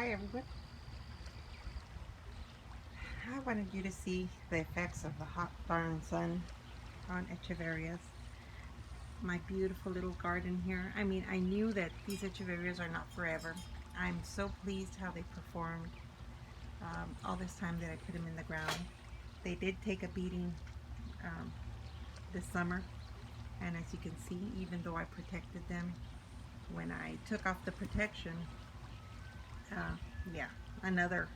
Hi everyone. I wanted you to see the effects of the hot darn sun on Echeverias. My beautiful little garden here. I mean, I knew that these Echeverias are not forever. I'm so pleased how they performed all this time that I put them in the ground. They did take a beating this summer, and as you can see, even though I protected them, when I took off the protection, yeah, another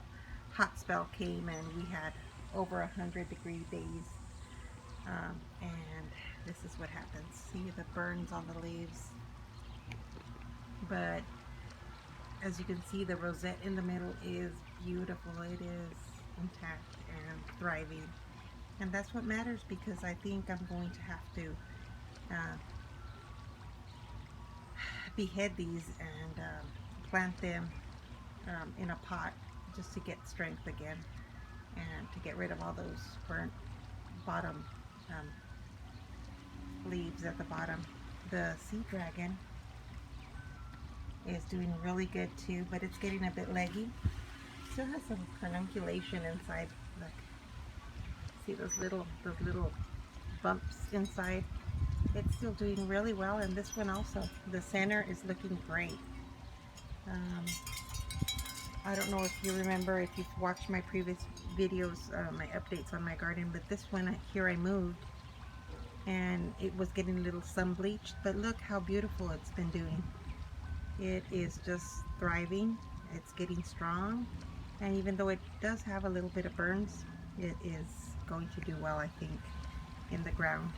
hot spell came and we had over 100-degree days, and this is what happens. See the burns on the leaves, but as you can see, the rosette in the middle is beautiful. It is intact and thriving, and that's what matters, because I think I'm going to have to behead these and plant them in a pot just to get strength again and to get rid of all those burnt bottom leaves at the bottom. The sea dragon is doing really good too, but it's getting a bit leggy. Still has some pedunculation inside. Look, see those little bumps inside. It's still doing really well, and this one also. The center is looking great. I don't know if you remember, if you've watched my previous videos, my updates on my garden, but this one here I moved and it was getting a little sun bleached, but look how beautiful it's been doing. It is just thriving. It's getting strong, and even though it does have a little bit of burns, it is going to do well, I think, in the ground.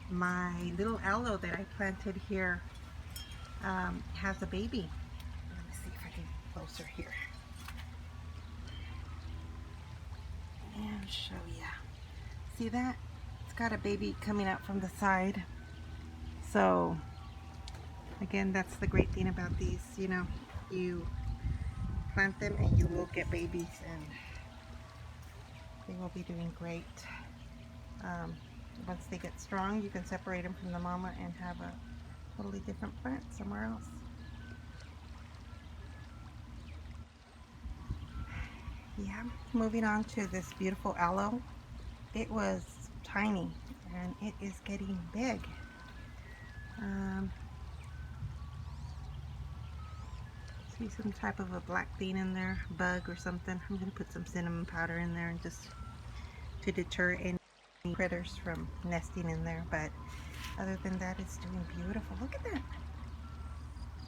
My little aloe that I planted here has a baby. Let me see if I can get closer here and show you. See that? It's got a baby coming out from the side. So again, that's the great thing about these, you know, you plant them and you will get babies, and they will be doing great. Once they get strong, you can separate them from the mama and have a totally different plant somewhere else. Yeah, moving on to this beautiful aloe. It was tiny and it is getting big. See some type of a black thing in there, bug or something. I'm going to put some cinnamon powder in there and just to deter any critters from nesting in there, but other than that, it's doing beautiful. Look at that.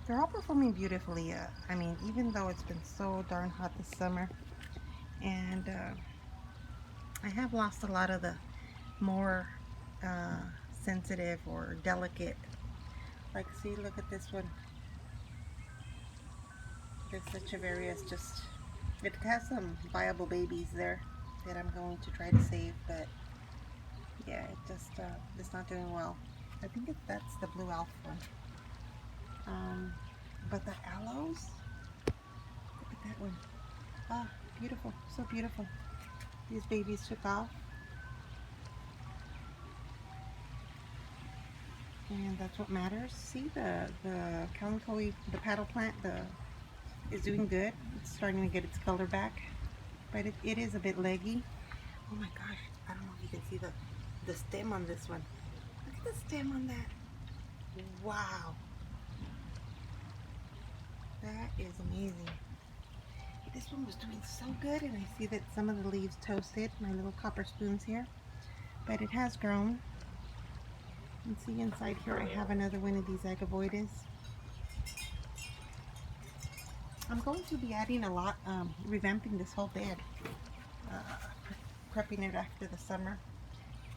They're all performing beautifully. I mean, even though it's been so darn hot this summer, and I have lost a lot of the more sensitive or delicate, like, see, look at this one. This Echeverias, just, it has some viable babies there that I'm going to try to save, but yeah, it just it's not doing well. I think that's the blue elf one. But the aloes, look at that one. Ah, beautiful, so beautiful. These babies took off, and that's what matters. See the calicoe, the paddle plant, is doing good. It's starting to get its color back, but it is a bit leggy. Oh my gosh, I don't know if you can see the stem on this one. Look at the stem on that. Wow, that is amazing. This one was doing so good, and I see that some of the leaves toasted, my little copper spoons here, but it has grown. And see inside here I have another one of these Echeverias. I'm going to be adding a lot, revamping this whole bed, prepping it after the summer,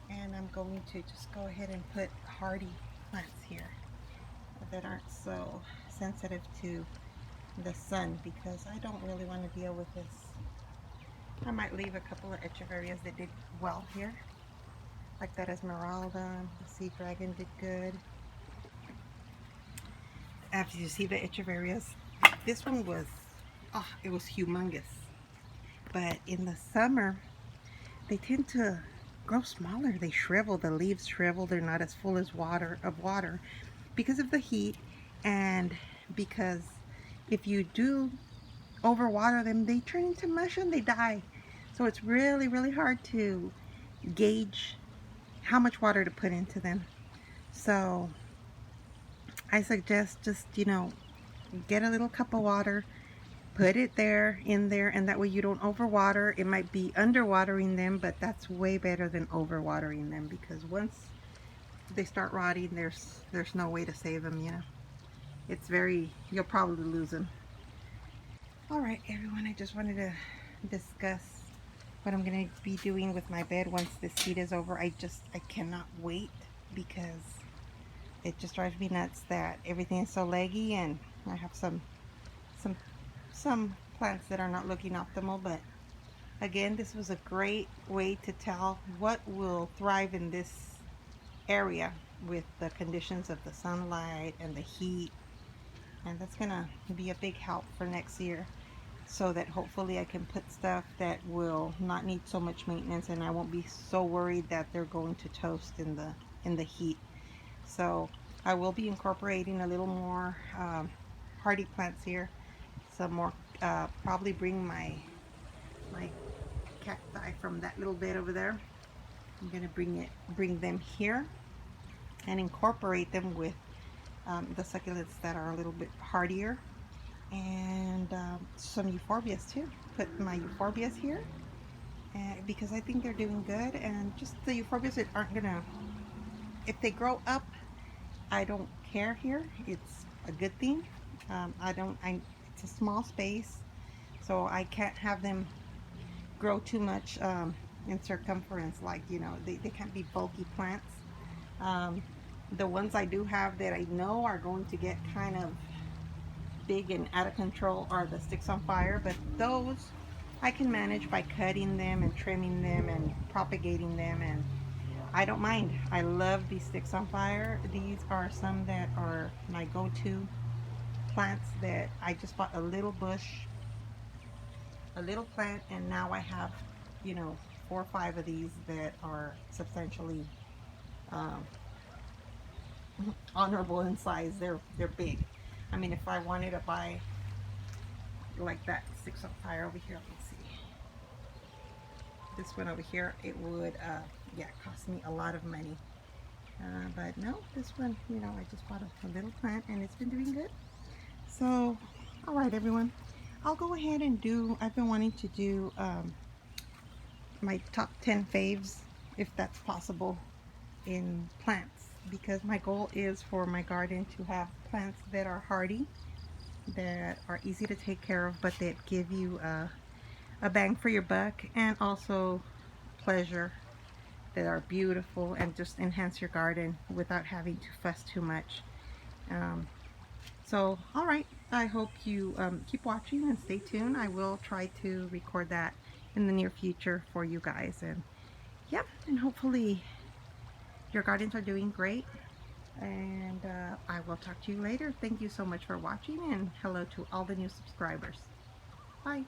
and I'm going to just go ahead and put hardy plants here that aren't so sensitive to the sun, because I don't really want to deal with this. I might leave a couple of Echeverias that did well here, like that Esmeralda. The sea dragon did good. After you see the Echeverias, this one was, oh, it was humongous. But in the summer, they tend to grow smaller. They shrivel. The leaves shrivel. They're not as full as water because of the heat, and because if you do overwater them, they turn into mush and they die. So it's really, really hard to gauge how much water to put into them. So I suggest just, get a little cup of water, put it there, in there, and that way you don't overwater. It might be underwatering them, but that's way better than overwatering them, because once they start rotting, there's no way to save them, It's you'll probably lose them. Alright everyone, I just wanted to discuss what I'm going to be doing with my bed once this heat is over. I cannot wait, because it just drives me nuts that everything is so leggy, and I have some plants that are not looking optimal. But again, this was a great way to tell what will thrive in this area with the conditions of the sunlight and the heat, and that's gonna be a big help for next year, so that hopefully I can put stuff that will not need so much maintenance, and I won't be so worried that they're going to toast in the heat. So I will be incorporating a little more hardy plants here. Some more, probably bring my cacti from that little bed over there. I'm gonna bring them here and incorporate them with the succulents that are a little bit hardier, and some euphorbias too. Put my euphorbias here, because I think they're doing good. And just the euphorbias that aren't gonna, if they grow up, I don't care here. It's a good thing. It's a small space, so I can't have them grow too much in circumference. Like, they can't be bulky plants. The ones I do have that I know are going to get kind of big and out of control are the sticks on fire, but those I can manage by cutting them and trimming them and propagating them, and I don't mind. I love these sticks on fire. These are some that are my go-to plants that I just bought a little bush, a little plant, and now I have, 4 or 5 of these that are substantially honorable in size. They're big. I mean, if I wanted to buy like that sticks on fire over here, let's see, this one over here, it would cost me a lot of money. But no, this one, I just bought a little plant, and it's been doing good. So, all right, everyone, I'll go ahead and I've been wanting to do my top 10 faves, if that's possible, in plants, because my goal is for my garden to have plants that are hardy, that are easy to take care of, but that give you a bang for your buck, and also pleasure, that are beautiful and just enhance your garden without having to fuss too much. So, all right, I hope you keep watching and stay tuned. I will try to record that in the near future for you guys, and yep, and hopefully your gardens are doing great, and I will talk to you later. Thank you so much for watching, and hello to all the new subscribers. Bye.